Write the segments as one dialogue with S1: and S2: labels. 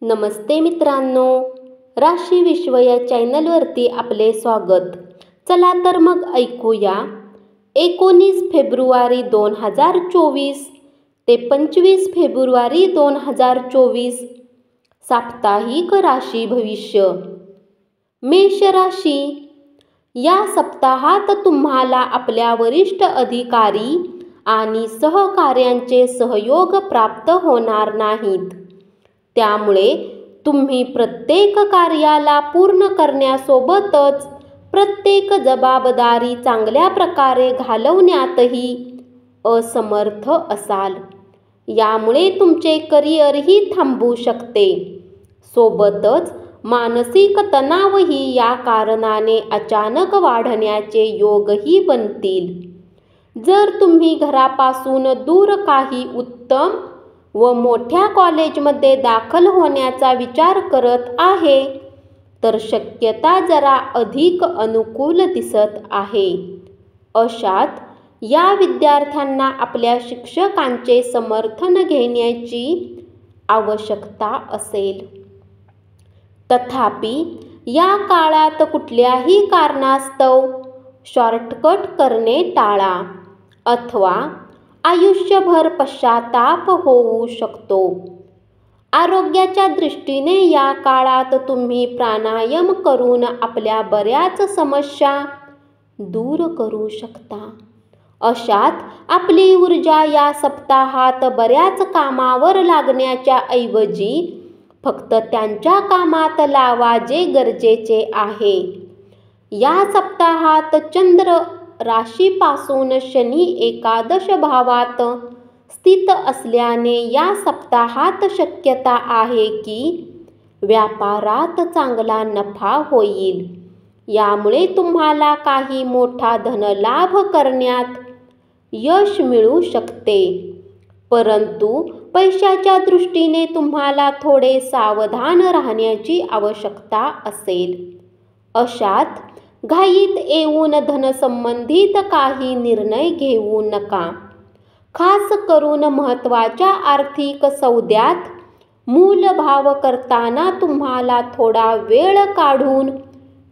S1: नमस्ते मित्रांनो, राशी विश्व या चॅनलवरती आपले स्वागत. चला तर मग ऐकूया 19 फेब्रुवारी 2024 ते 25 फेब्रुवारी 2024 साप्ताहिक राशी भविष्य. मेष राशी, या सप्ताहात तुम्हाला आपल्या वरिष्ठ अधिकारी आणि सहकाऱ्यांचे सहयोग प्राप्त होणार नाहीत. त्यामुळे तुम्ही प्रत्येक कार्याला पूर्ण करण्यासोबतच प्रत्येक जबाबदारी चांगल्या प्रकारे घालवण्यातही असमर्थ असाल. यामुळे तुमचे करिअरही थांबू शकते. सोबतच मानसिक तणावही या कारणाने अचानक वाढण्याचे योगही बनतील. जर तुम्ही घरापासून दूर काही उत्तम व मोठ्या कॉलेजमध्ये दाखल होण्याचा विचार करत आहे तर शक्यता जरा अधिक अनुकूल दिसत आहे. अशात या विद्यार्थ्यांना आपल्या शिक्षकांचे समर्थन घेण्याची आवश्यकता असेल. तथापि या काळात कुठल्याही कारणास्तव शॉर्टकट करणे टाळा अथवा आयुष्यभर पश्चाताप होऊ शकतो. आरोग्याच्या दृष्टीने या काळात तुम्ही प्राणायाम करून आपल्या बऱ्याच समस्या दूर करू शकता. अशात आपली ऊर्जा या सप्ताहात बऱ्याच कामावर लागण्याच्या ऐवजी फक्त त्यांच्या कामात लावा जे गरजेचे आहे. या सप्ताहात चंद्र राशीपासून शनी एकादश भावात स्थित असल्याने या सप्ताहात शक्यता आहे की व्यापारात चांगला नफा होईल. यामुळे तुम्हाला काही मोठा धनलाभ करण्यात यश मिळू शकते. परंतु पैशाच्या दृष्टीने तुम्हाला थोडे सावधान राहण्याची आवश्यकता असेल. अशात घाईत येऊन धनसंबंधित काही निर्णय घेऊ नका. खास करून महत्त्वाच्या आर्थिक सौद्यात मूलभाव करताना तुम्हाला थोडा वेळ काढून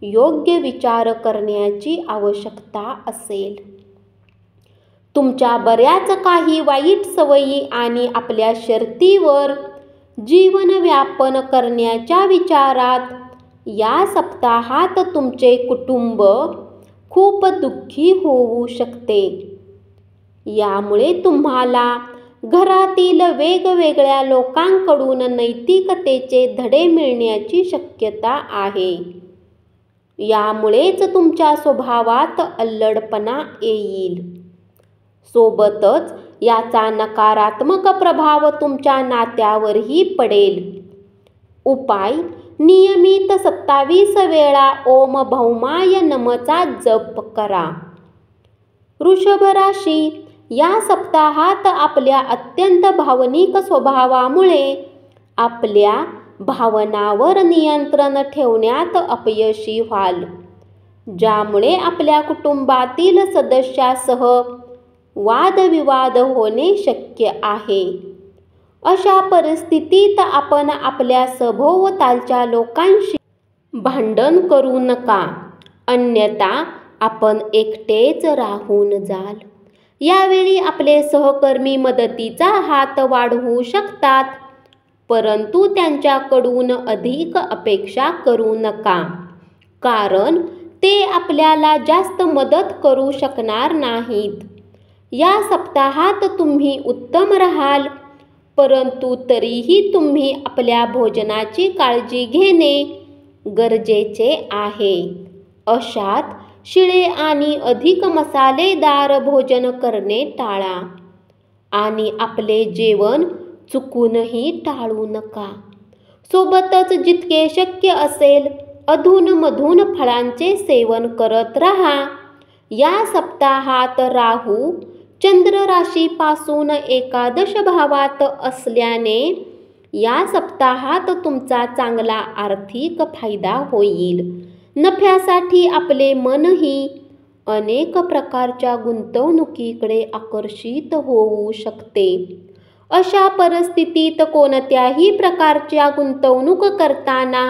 S1: योग्य विचार करण्याची आवश्यकता असेल. तुमच्या बऱ्याच काही वाईट सवयी आणि आपल्या शर्तीवर जीवनव्यापन करण्याच्या विचारात या सप्ताहात तुमचे कुटुंब खूप दुःखी होऊ शकते. यामुळे तुम्हाला घरातील वेगवेगळ्या लोकांकडून नैतिकतेचे धडे मिळण्याची शक्यता आहे. यामुळेच तुमच्या स्वभावात अल्लडपणा येईल. सोबतच याचा नकारात्मक प्रभाव तुमच्या नात्यावरही पडेल. उपाय: नियमित 27 वेळा ओम भौमाय नमःचा जप करा. वृषभ राशी, या सप्ताहात आपल्या अत्यंत भावनिक स्वभावामुळे आपल्या भावनांवर नियंत्रण ठेवण्यात अपयशी व्हाल, ज्यामुळे आपल्या कुटुंबातील सदस्यासह वादविवाद होणे शक्य आहे. अशा परिस्थितीत आपण आपल्या सभोवतालच्या लोकांशी भांडण करू नका, अन्यथा आपण एकटेच राहून जाल. यावेळी आपले सहकर्मी मदतीचा हात वाढवू शकतात, परंतु त्यांच्याकडून अधिक अपेक्षा करू नका, कारण ते आपल्याला जास्त मदत करू शकणार नाहीत. या सप्ताहात तुम्ही उत्तम राहाल, परंतु तरीही तुम्ही आपल्या भोजनाची काळजी घेणे गरजेचे आहे. अशात शिळे आणि अधिक मसालेदार भोजन करणे टाळा आणि आपले जेवण चुकूनही टाळू नका. सोबतच जितके शक्य असेल अधूनमधून फळांचे सेवन करत राहा. या सप्ताहात राहू चंद्र राशीपासून एकादश भावात असल्याने या सप्ताहात तुमचा चांगला आर्थिक फायदा होईल. नफ्यासाठी आपले मनही अनेक प्रकारच्या गुंतवणुकीकडे आकर्षित होऊ शकते. अशा परिस्थितीत कोणत्याही प्रकारच्या गुंतवणूक करताना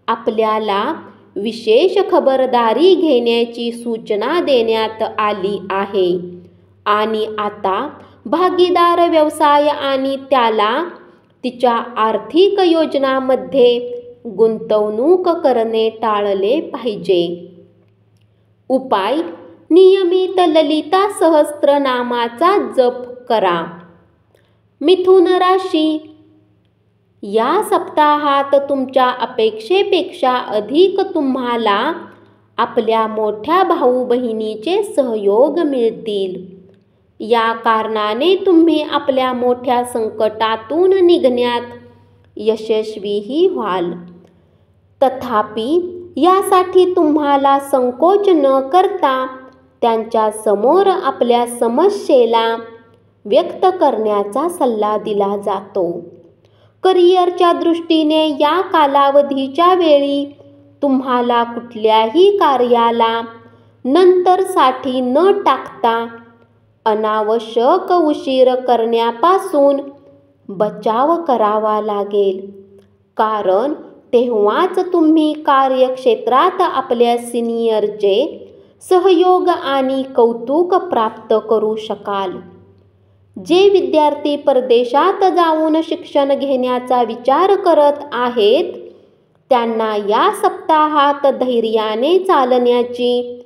S1: आपल्याला विशेष खबरदारी घेण्याची सूचना देण्यात आली आहे. आणि आता भागीदार व्यवसाय आणि त्याला तिच्या आर्थिक योजनांमध्ये गुंतवणूक करणे टाळले पाहिजे. उपाय: नियमित ललिता सहस्त्रनामाचा जप करा. मिथुन राशी: या सप्ताहात तुमच्या अपेक्षेपेक्षा अधिक तुम्हाला आपल्या मोठ्या भाऊ बहिणीचे सहयोग मिळतील. या कारणाने तुम्ही आपल्या मोठ्या संकटातून निघण्यात यशस्वीही व्हाल. तथापि यासाठी तुम्हाला संकोच न करता त्यांच्या समोर आपल्या समस्येला व्यक्त करण्याचा सल्ला दिला जातो. करिअरच्या दृष्टीने या कालावधीच्या वेळी तुम्हाला कुठल्याही कार्याला नंतरसाठी न टाकता अनावश्यक उशीर करण्यापासून बचाव करावा लागेल, कारण तेव्हाच तुम्ही कार्यक्षेत्रात आपल्या सिनियरचे सहयोग आणि कौतुक प्राप्त करू शकाल. जे विद्यार्थी परदेशात जाऊन शिक्षण घेण्याचा विचार करत आहेत त्यांना या सप्ताहात धैर्याने चालण्याची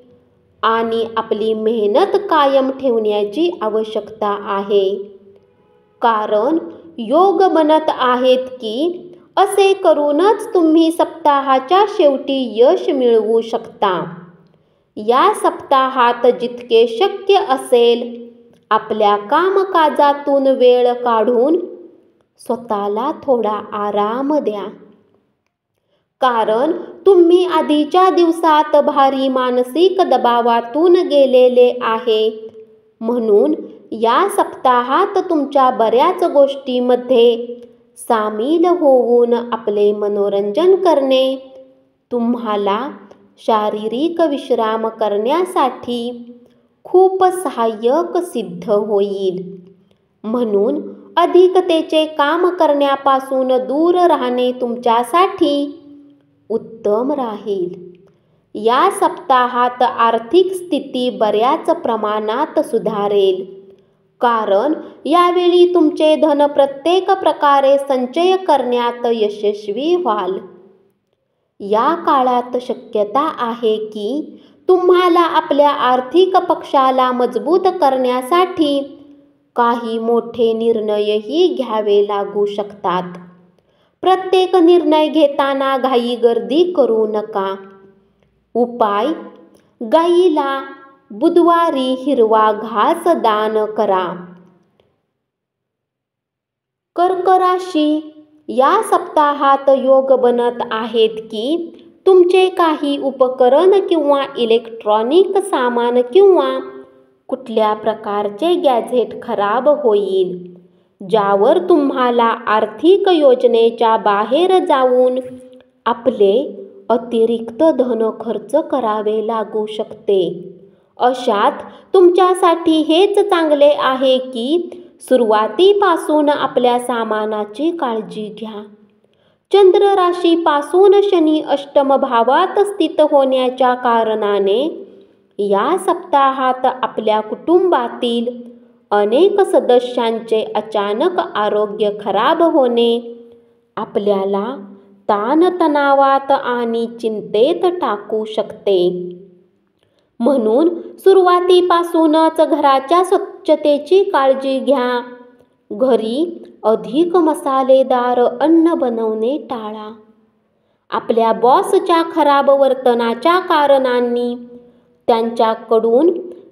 S1: आणि आपली मेहनत कायम ठेवण्याची आवश्यकता आहे, कारण योग बनत आहेत की असे करूनच तुम्ही सप्ताहाच्या शेवटी यश मिळवू शकता. या सप्ताहात जितके शक्य असेल आपल्या कामकाजातून वेळ काढून स्वतःला थोडा आराम द्या, कारण तुम्ही आधीच्या दिवसात भारी मानसिक दबावातून गेलेले आहे. म्हणून या सप्ताहात तुमच्या बऱ्याच गोष्टींमध्ये सामील होऊन आपले मनोरंजन करणे तुम्हाला शारीरिक विश्राम करण्यासाठी खूप सहाय्यक सिद्ध होईल. म्हणून अधिकतेचे काम करण्यापासून दूर राहणे तुमच्यासाठी उत्तम राहील. या सप्ताहात आर्थिक स्थिती बऱ्याच प्रमाणात सुधारेल, कारण यावेळी तुमचे धन प्रत्येक प्रकारे संचय करण्यात यशस्वी व्हाल. या काळात शक्यता आहे की तुम्हाला आपल्या आर्थिक पक्षाला मजबूत करण्यासाठी काही मोठे निर्णयही घ्यावे लागू शकतात. प्रत्येक निर्णय घेताना घाईगर्दी करू नका. उपाय: गायीला बुधवारी हिरवा घास दान करा. कर्क राशी: या सप्ताहात योग बनत आहेत की तुमचे काही उपकरण किंवा इलेक्ट्रॉनिक सामान किंवा कुठल्या प्रकारचे गॅझेट खराब होईल, ज्यावर तुम्हाला आर्थिक योजनेच्या बाहेर जाऊन आपले अतिरिक्त धन खर्च करावे लागू शकते. अशात तुमच्यासाठी हेच चांगले आहे की सुरुवातीपासून आपल्या सामानाची काळजी घ्या. चंद्र राशीपासून शनी अष्टम भावात स्थित होण्याच्या कारणाने या सप्ताहात आपल्या कुटुंबातील अनेक सदस्यांचे अचानक आरोग्य खराब होणे आपल्याला ताणतणावात आणि चिंतेत टाकू शकते. म्हणून सुरुवातीपासूनच घराच्या स्वच्छतेची काळजी घ्या. घरी अधिक मसालेदार अन्न बनवणे टाळा. आपल्या बॉसच्या खराब वर्तनाच्या कारणांनी त्यांच्याकडून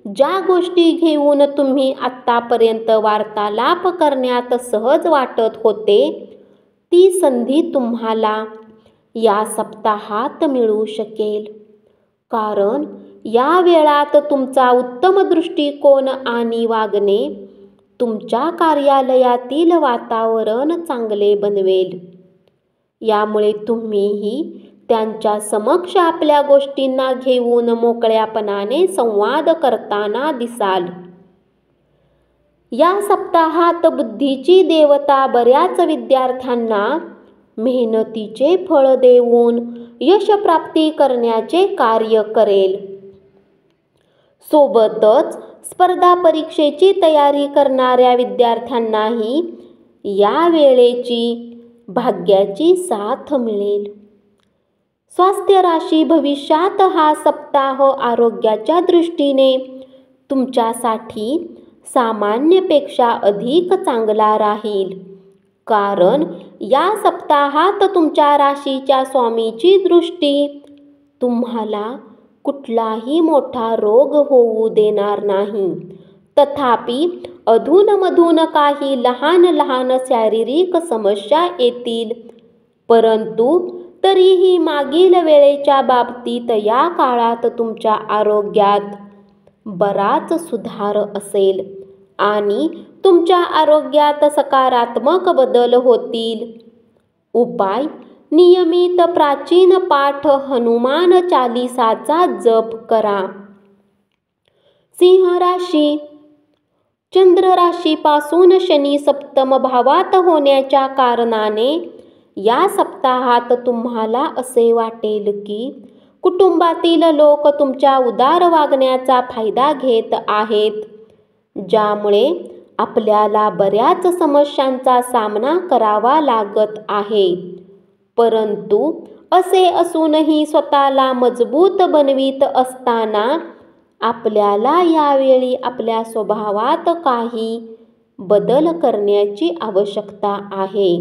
S1: ज्या गोष्टी घेऊन तुम्ही आत्तापर्यंत वार्तालाप करण्यात सहज वाटत होते ती संधी तुम्हाला या सप्ताहात मिळू शकेल, कारण या वेळात तुमचा उत्तम दृष्टिकोन आणि वागणे तुमच्या कार्यालयातील वातावरण चांगले बनवेल. यामुळे तुम्हीही त्यांच्या समक्ष आपल्या गोष्टींना घेऊन मोकळ्यापणाने संवाद करताना दिसाल. या सप्ताहात बुद्धीची देवता बऱ्याच विद्यार्थ्यांना मेहनतीचे फळ देऊन यशप्राप्ती करण्याचे कार्य करेल. सोबतच स्पर्धा परीक्षेची तयारी करणाऱ्या विद्यार्थ्यांनाही या वेळेची भाग्याची साथ मिळेल. स्वास्थ्य राशी भविष्यात हा सप्ताह आरोग्याच्या दृष्टीने तुमच्यासाठी सामान्यपेक्षा अधिक चांगला राहील. कारण या सप्ताहात तुमच्या राशीच्या स्वामीची दृष्टी तुम्हाला कुठलाही मोठा रोग होऊ देणार नाही. तथापि अधूनमधून काही लहान लहान शारीरिक समस्या येतील. परंतु तरीही मागील वेळेच्या बाबतीत या काळात तुमच्या आरोग्यात बराच सुधार असेल आणि तुमच्या आरोग्यात सकारात्मक बदल होतील. उपाय: नियमित प्राचीन पाठ हनुमान चालीसाचा जप करा. सिंह राशी. चंद्र राशीपासून शनी सप्तम भावात होण्याच्या कारणाने या सप्ताहात तुम्हाला असे वाटेल की कुटुंबातील लोक तुमच्या उदार वागण्याचा फायदा घेत आहेत, ज्यामुळे आपल्याला बऱ्याच समस्यांचा सामना करावा लागत आहे. परंतु असे असूनही स्वतःला मजबूत बनवीत असताना आपल्याला यावेळी आपल्या स्वभावात काही बदल करण्याची आवश्यकता आहे.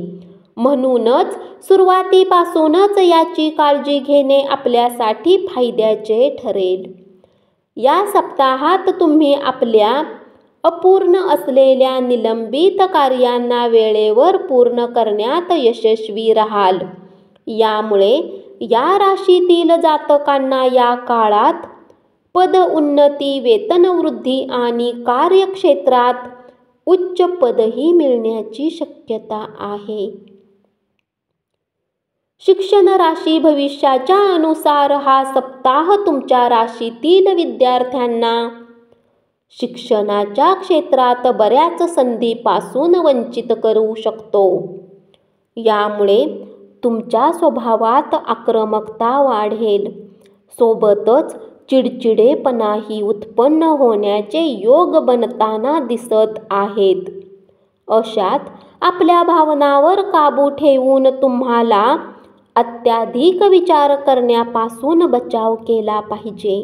S1: म्हणूनच सुरुवातीपासूनच याची काळजी घेणे आपल्यासाठी फायद्याचे ठरेल. या सप्ताहात तुम्ही आपल्या अपूर्ण असलेल्या निलंबित कार्यांना वेळेवर पूर्ण करण्यात यशस्वी राहाल. यामुळे या राशीतील जातकांना या काळात पद उन्नती, वेतनवृद्धी आणि कार्यक्षेत्रात उच्च पदही मिळण्याची शक्यता आहे. शिक्षण राशी. भविष्याच्या अनुसार हा सप्ताह तुमच्या राशीतील विद्यार्थ्यांना शिक्षणाच्या क्षेत्रात बऱ्याच संधीपासून वंचित करू शकतो. यामुळे तुमच्या स्वभावात आक्रमकता वाढेल. सोबतच चिडचिडेपणाही उत्पन्न होण्याचे योग बनताना दिसत आहेत. अशात आपल्या भावनांवर काबू ठेवून तुम्हाला अत्याधिक विचार करण्यापासून बचाव केला पाहिजे.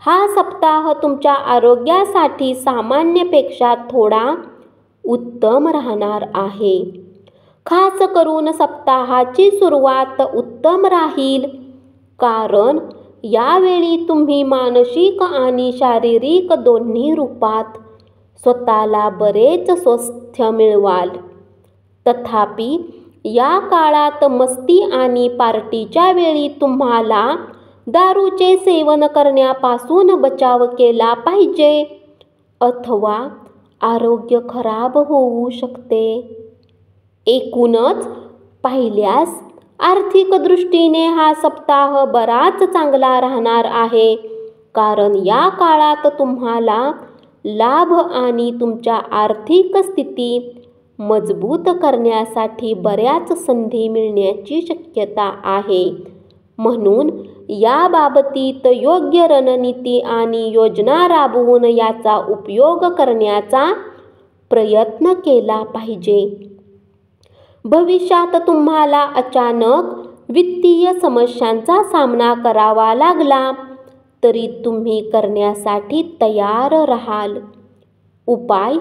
S1: हा सप्ताह तुमच्या आरोग्यासाठी सामान्यपेक्षा थोडा उत्तम राहणार आहे. खास करून सप्ताहाची सुरुवात उत्तम राहील, कारण यावेळी तुम्ही मानसिक आणि शारीरिक दोन्ही रूपात स्वतःला बरेच स्वास्थ्य मिळवाल. तथापि या काळात मस्ती आणि पार्टीच्या वेळी तुम्हाला दारूचे सेवन करण्यापासून बचाव केला पाहिजे, अथवा आरोग्य खराब होऊ शकते. एकूणच पाहिल्यास आर्थिक दृष्टीने हा सप्ताह बराच चांगला राहणार आहे, कारण या काळात तुम्हाला लाभ आणि तुमच्या आर्थिक स्थिती मजबूत करण्यासाठी बऱ्याच संधी मिळण्याची शक्यता आहे. म्हणून या बाबतीत योग्य रणनीती आणि योजना राबवून याचा उपयोग करण्याचा प्रयत्न केला पाहिजे. भविष्यात तुम्हाला अचानक वित्तीय समस्यांचा सामना करावा लागला तरी तुम्ही करण्यासाठी तयार राहाल. उपाय: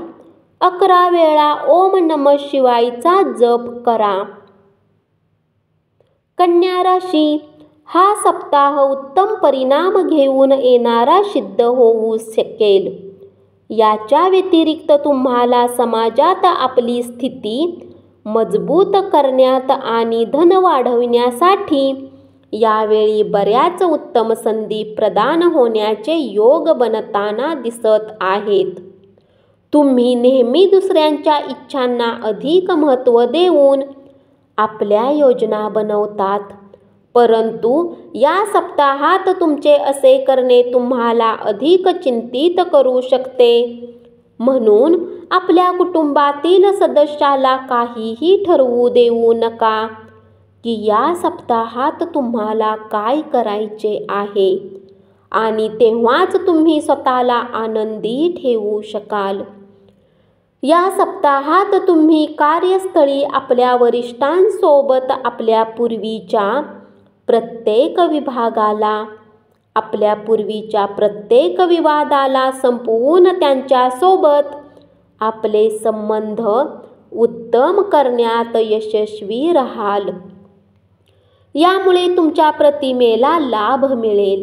S1: 11 वेळा ओम नमः शिवायचा जप करा. कन्या राशी. हा सप्ताह उत्तम परिणाम घेऊन येणारा सिद्ध होऊ शकेल. याच्या व्यतिरिक्त तुम्हाला समाजात आपली स्थिती मजबूत करण्यात आणि धन वाढविण्यासाठी यावेळी बऱ्याच उत्तम संधी प्रदान होण्याचे योग बनताना दिसत आहेत. तुम्ही नेहमी दुसऱ्यांच्या इच्छांना अधिक महत्त्व देऊन आपल्या योजना बनवतात, परंतु या सप्ताहात तुमचे असे करणे तुम्हाला अधिक चिंतित करू शकते. म्हणून आपल्या कुटुंबातील सदस्याला काहीही ठरवू देऊ नका की या सप्ताहात तुम्हाला काय करायचे आहे, आणि तेव्हाच तुम्ही स्वतःला आनंदी ठेवू शकाल. या सप्ताहात तुम्ही कार्यस्थळी आपल्या वरिष्ठांसोबत, आपल्या पूर्वीच्या प्रत्येक विभागाला, आपल्या पूर्वीच्या प्रत्येक विवादाला संपवून त्यांच्यासोबत आपले संबंध उत्तम करण्यात यशस्वी राहाल. यामुळे तुमच्या प्रतिमेला लाभ मिळेल.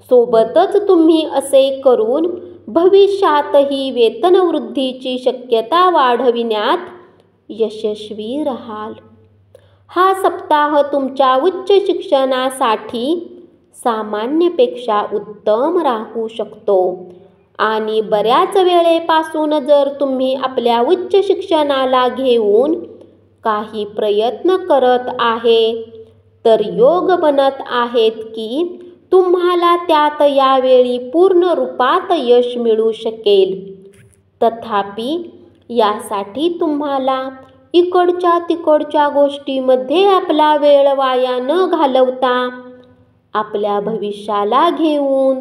S1: सोबतच तुम्ही असे करून भविष्यातही वेतनवृद्धीची शक्यता वाढविण्यात यशस्वी राहाल. हा सप्ताह तुमच्या उच्च शिक्षणासाठी सामान्यपेक्षा उत्तम राहू शकतो, आणि बऱ्याच वेळेपासून जर तुम्ही आपल्या उच्च शिक्षणाला घेऊन काही प्रयत्न करत आहे, तर योग बनत आहेत की तुम्हाला त्यात यावेळी पूर्ण रूपात यश मिळू शकेल. तथापि यासाठी तुम्हाला इकडच्या तिकडच्या गोष्टीमध्ये आपला वेळ वाया न घालवता आपल्या भविष्याला घेऊन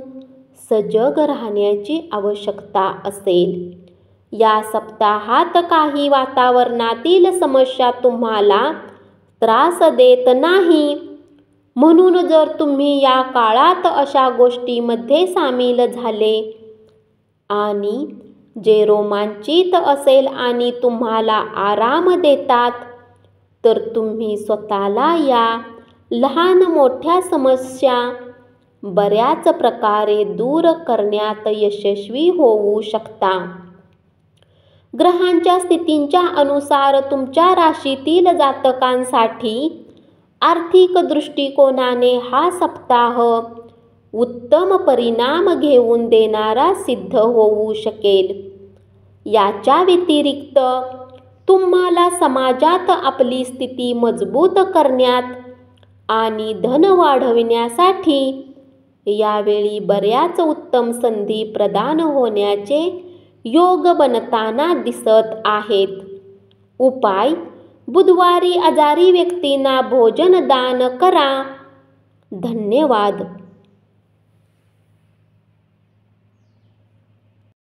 S1: सजग राहण्याची आवश्यकता असेल. या सप्ताहात काही वातावरणातील समस्या तुम्हाला त्रास देत नाही, म्हणून जर तुम्ही या काळात अशा गोष्टीमध्ये सामील झाले आणि जे रोमांचित असेल आणि तुम्हाला आराम देतात, तर तुम्ही स्वतःला या लहान मोठ्या समस्या बऱ्याच प्रकारे दूर करण्यात यशस्वी होऊ शकता. ग्रहांच्या स्थितींच्या अनुसार तुमच्या राशीतील जातकांसाठी आर्थिक दृष्टिकोनाने हा सप्ताह उत्तम परिणाम घेऊन देणारा सिद्ध होऊ शकेल. याच्या व्यतिरिक्त तुम्हाला समाजात आपली स्थिती मजबूत करण्यात आणि धन वाढविण्यासाठी यावेळी बऱ्याच उत्तम संधी प्रदान होण्याचे योग बनताना दिसत आहेत. उपाय: बुधवारी आजारी व्यक्तींना भोजन दान करा. धन्यवाद.